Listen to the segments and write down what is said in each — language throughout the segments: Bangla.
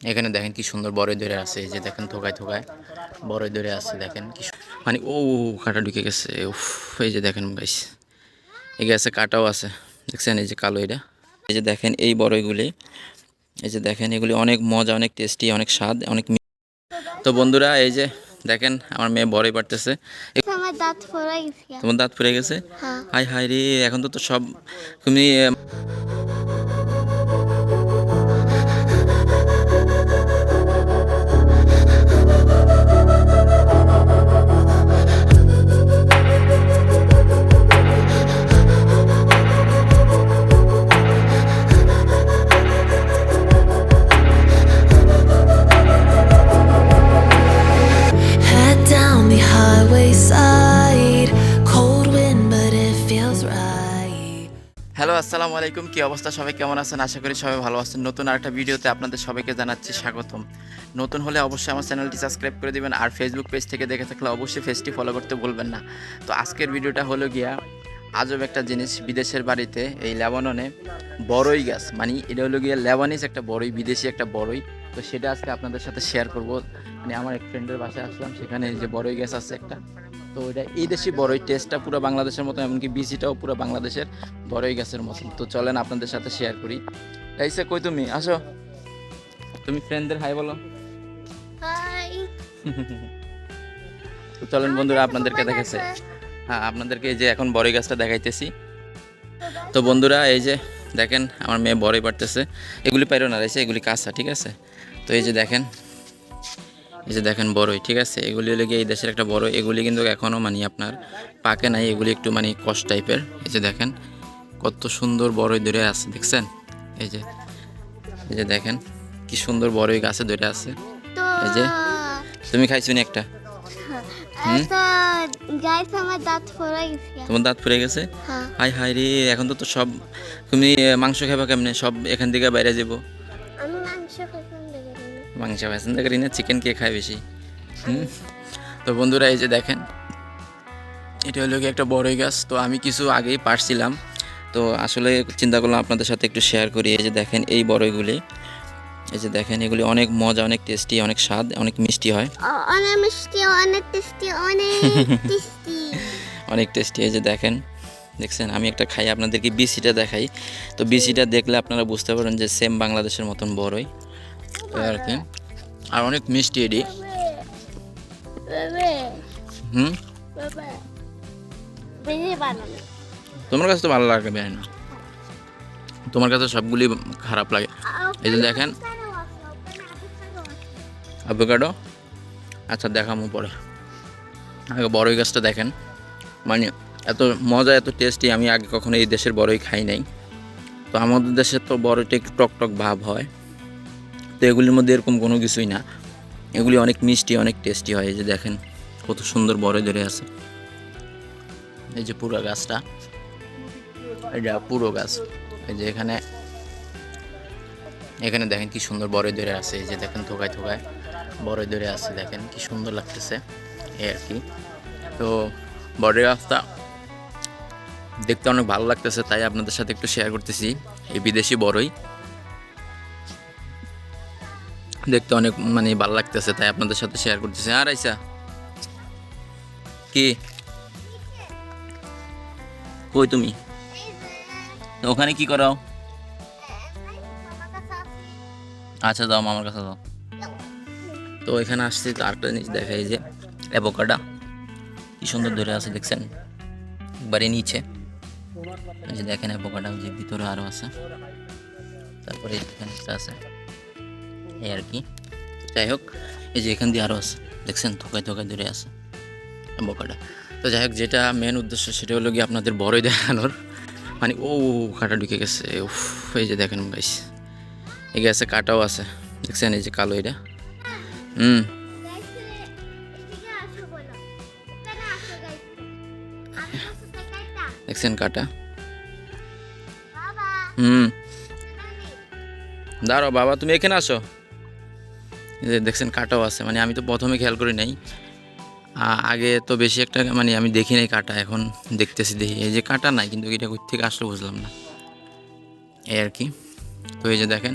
এখানে দেখেন কি সুন্দর বড়ই ধরে আছে, এই যে দেখেন থোকায় থোকায় বড়ই ধরে আছে, দেখেন কি মানে ও কাঁটা ঢুকে গেছে। উফ, এই যে দেখেন গাইস, এই গাছে কাঁটাও আছে, দেখছেন এই যে কালো এটা। এই যে দেখেন এই বড়ইগুলি, এই যে দেখেন এগুলি অনেক মজা, অনেক টেস্টি, অনেক স্বাদ, অনেক তো বন্ধুরা এই যে দেখেন আমার মেয়ে বড়ই পারতেছে। আমার দাঁত ফোড়া গেছে। তোমার দাঁত ফুরে গেছে? হ্যাঁ। হাই হাই রে, এখন তো সব তুমি Head down the highway side, cold wind, but it feels right. Hello আসসালামু আলাইকুম, কি অবস্থা, সবাই কেমন আছেন? আশা করি সবাই ভালো আছেন। নতুন আরেকটা ভিডিওতে আপনাদের সবাইকে জানাচ্ছি স্বাগতম। নতুন হলে অবশ্যই আমার চ্যানেলটি সাবস্ক্রাইব করে দিবেন, আর ফেসবুক পেজ থেকে দেখে থাকলে অবশ্যই পেজটি ফলো করতে ভুলবেন না। তো আজকের ভিডিওটা হলো গিয়া আজব একটা জিনিস, বিদেশের বাড়িতে এই লেবাননে বড়ই গাছ, মানে এটা হলো গিয়া লেবানিজ একটা বড়ই, বিদেশি একটা বড়ই। তো সেটা আজকে আপনাদের সাথে শেয়ার করব। মানে আমার এক ফ্রেন্ডের বাসায় আসলাম, সেখানে এই যে বড়ই গাছ আছে একটা। তো এটা এই দেশি বড়ই, টেস্টটা পুরো বাংলাদেশের মতো, এমনকি বিচিটাও পুরো বাংলাদেশের বড়ই গাছের মতন। তো চলেন আপনাদের সাথে শেয়ার করি। এইসে কই তুমি আসো, তুমি ফ্রেন্ডদের হাই বলো। হাই। তো চলেন বন্ধুরা আপনাদেরকে দেখাচ্ছে, হ্যাঁ আপনাদেরকে এই যে এখন বড়ই গাছটা দেখাইতেছি। তো বন্ধুরা এই যে দেখেন আমার মেয়ে বড়ই পারতেছে। এগুলি পাইরো না রয়েছে, এগুলি কাঁচা, ঠিক আছে। তো এই যে দেখেন, এই যে দেখেন বড়ই, ঠিক আছে। এগুলি হলে গিয়ে এই দেশের একটা বড়ই, এগুলি কিন্তু এখনও মানে আপনার পাকে নাই, এগুলি একটু মানে কষ টাইপের। এই যে দেখেন কত সুন্দর বড়ই ধরে আছে, দেখছেন। এই যে এই যে দেখেন কি সুন্দর বড়ই গাছে ধরে আছে। তো এই যে তুমি খাইছো নি একটা? তো গাইস আমার দাঁত ফোড়া গেছে। তোমার দাঁত ফুরে গেছে? হ্যাঁ। হাই হাই রে, এখন তো সব তুমি মাংস খাবা কেমনে? সব এখান থেকে বাইরে যাবো। আমি মাংস পছন্দ করি না। মাংস পছন্দ করি না, চিকেন কে খায় বেশি? হুম। তো বন্ধুরা এই যে দেখেন এটা হলো কি একটা বড়ই গাছ। তো আমি কিছু আগেই পারছিলাম, তো আসলে চিন্তা করলাম আপনাদের সাথে একটু শেয়ার করি। এই যে দেখেন এই বড়ইগুলি, এই যে দেখেন এগুলি অনেক মজা, অনেক টেস্টি, অনেক স্বাদ, অনেক মিষ্টি হয়, অনেক মিষ্টি, অনেক টেস্টি, অনেক টেস্টি। অনেক টেস্টি। এই যে দেখেন, দেখছেন আমি একটা খাই, আপনাদেরকে বিচিটা দেখাই। তো বিচিটা দেখলে আপনারা বুঝতে পারেন যে সেম বাংলাদেশের মতন বড়ই আর কি, আর অনেক মিষ্টি এটি। হুম, তোমার কাছে তো ভালো লাগবে না, তোমার কাছে সবগুলি খারাপ লাগে। এই যে দেখেন অ্যাভোকাডো, আচ্ছা দেখামো পরে, আগে বড়ই গাছটা দেখেন। মানে এত মজা, এত টেস্টি আমি আগে কখনো এই দেশের বড়ই খাই নাই। তো আমাদের দেশে তো বড়ইটা একটু টক টক ভাব হয়, তো এগুলির মধ্যে এরকম কোনো কিছুই না, এগুলি অনেক মিষ্টি, অনেক টেস্টি হয়। এই যে দেখেন কত সুন্দর বড়ই ধরে আছে, এই যে পুরো গাছটা, এটা পুরো গাছ। এই যে এখানে এখানে দেখেন কি সুন্দর বড়ই ধরে আছে, এই যে দেখেন থোকায় থোকায় বড়ই ধরে আছে, দেখেন কি সুন্দর লাগতেছে এই আর কি। তো বড়ই গাছটা দেখতে অনেক ভালো লাগতেছে, তাই আপনাদের সাথে একটু শেয়ার করতেছি। এই বিদেশি বড়ই দেখতে অনেক মানে ভালো লাগতেছে, তাই আপনাদের সাথে শেয়ার করতেছি। আর আইসা কি কই তুমি, ওখানে কি করো? আচ্ছা দাও, আমার কাছে দাও। তো এখানে আসছি, তো আরেকটা জিনিস দেখাই, যে অ্যাভোকাডো কি সুন্দর ধরে আছে, দেখছেন একবারে নিচে। এই যে দেখেন অ্যাভোকাডো, যে ভিতরে আরও আছে, তারপরে এখানে একটা আছে এই আর কি। যাই হোক, এই যে এখান দিয়ে আরও আছে, দেখছেন থোকায় থোকায় ধরে আছে অ্যাভোকাডো। তো যাই হোক, যেটা মেন উদ্দেশ্য সেটা হলো গিয়ে আপনাদের বড়ই দেখানোর। মানে ও কাঁটা ঢুকে গেছে। উফ, এই যে দেখেন গাইস, এই গাছে কাঁটাও আছে, দেখছেন এই যে কালো এটা। হুম, দেখছেন কাঁটা। হুম, দাঁড়াও বাবা, তুমি এখানে আসো। এই যে দেখছেন কাঁটাও আছে, মানে আমি তো প্রথমে খেয়াল করি নাই, আগে তো বেশি একটা মানে আমি দেখি নাই কাঁটা, এখন দেখতেছি, দেখি এই যে কাঁটা নাই, কিন্তু এটা কোথা থেকে আসলো বুঝলাম না এই আর কি। তো এই যে দেখেন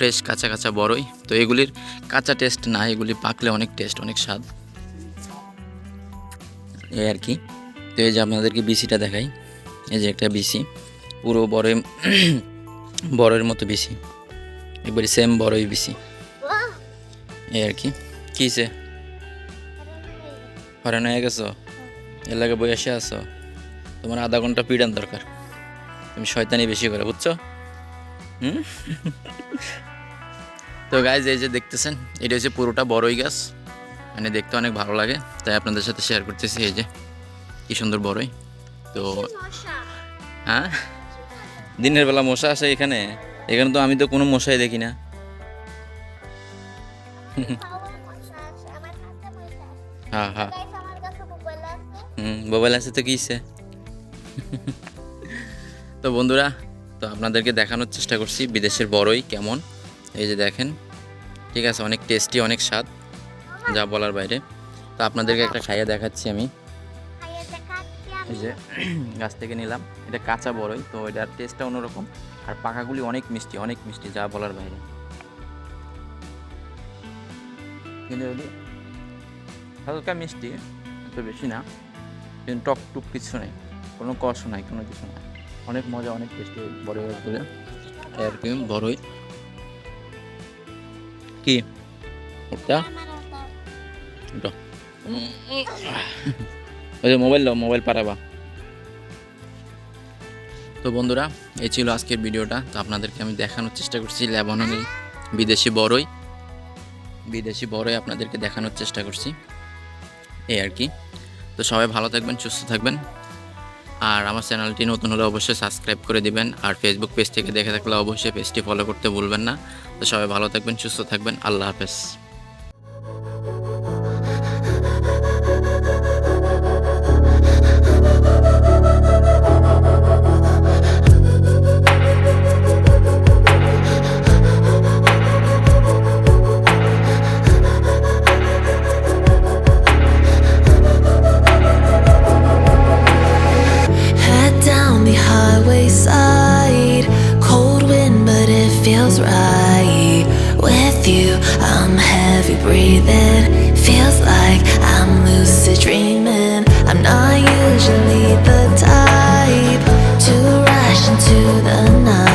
ফ্রেশ কাঁচা কাঁচা বড়ই। তো এগুলির কাঁচা টেস্ট না, এগুলি পাকলে অনেক টেস্ট, অনেক স্বাদ, এই আর কি। তো এই যে আপনাদেরকে বিচিটা দেখাই, এই যে একটা বিচি পুরো বড়ের মতো বিচি, একবারে সেম বড়ই বিচি, এই আর কি। কিছে হরান হয়ে গেছো, এর লাগে বই এসে আসো, তোমার আধা ঘন্টা পিড়ান দরকার, তুমি শয়তানি বেশি করে, বুঝছো? তো গাইজ এই যে দেখতেছেন, এটা হচ্ছে পুরোটা বড়ই গাছ, মানে দেখতে অনেক ভালো লাগে, তাই আপনাদের সাথে শেয়ার করতেছি। এই যে কি সুন্দর বড়ই। তো হ্যাঁ, দিনের বেলা মশা আসে এখানে? এখানে তো আমি তো কোনো মশাই দেখি না। হ্যাঁ হ্যাঁ, মোবাইল আছে তো কিছে। তো বন্ধুরা, তো আপনাদেরকে দেখানোর চেষ্টা করছি বিদেশের বড়ই কেমন। এই যে দেখেন, ঠিক আছে, অনেক টেস্টি, অনেক স্বাদ, যা বলার বাইরে। তো আপনাদেরকে একটা খাইয়ে দেখাচ্ছি আমি। এই যে গাছ থেকে নিলাম, এটা কাঁচা বড়ই, তো এটার টেস্টটা অন্যরকম, আর পাকাগুলি অনেক মিষ্টি, অনেক মিষ্টি, যা বলার বাইরে। কিন্তু হালকা মিষ্টি, এত বেশি না, কিন্তু টক টুক কিছু নেই, কোনো কষ নাই, কোনো কিছু নাই, অনেক মজা, অনেক টেস্টি বড়ই গাছগুলো আর কি। বড়ই কি ওটা, ওই যে মোবাইল দাও, মোবাইল পাঠাবা। তো বন্ধুরা, এই ছিল আজকের ভিডিওটা। তো আপনাদেরকে আমি দেখানোর চেষ্টা করছি লেবাননের বিদেশি বড়ই আপনাদেরকে দেখানোর চেষ্টা করছি, এই আর কি। তো সবাই ভালো থাকবেন, সুস্থ থাকবেন, আর আমার চ্যানেলটি নতুন হলে অবশ্যই সাবস্ক্রাইব করে দিবেন, আর ফেসবুক পেজ থেকে দেখে থাকলে অবশ্যই পেজটি ফলো করতে ভুলবেন না। তো সবাই ভালো থাকবেন, সুস্থ থাকবেন, আল্লাহ হাফেজ। Head down the highway side, cold wind, but it feels right. With you, I'm heavy breathing. Feels like I'm lucid dreaming. I'm not usually the type to rush into the night.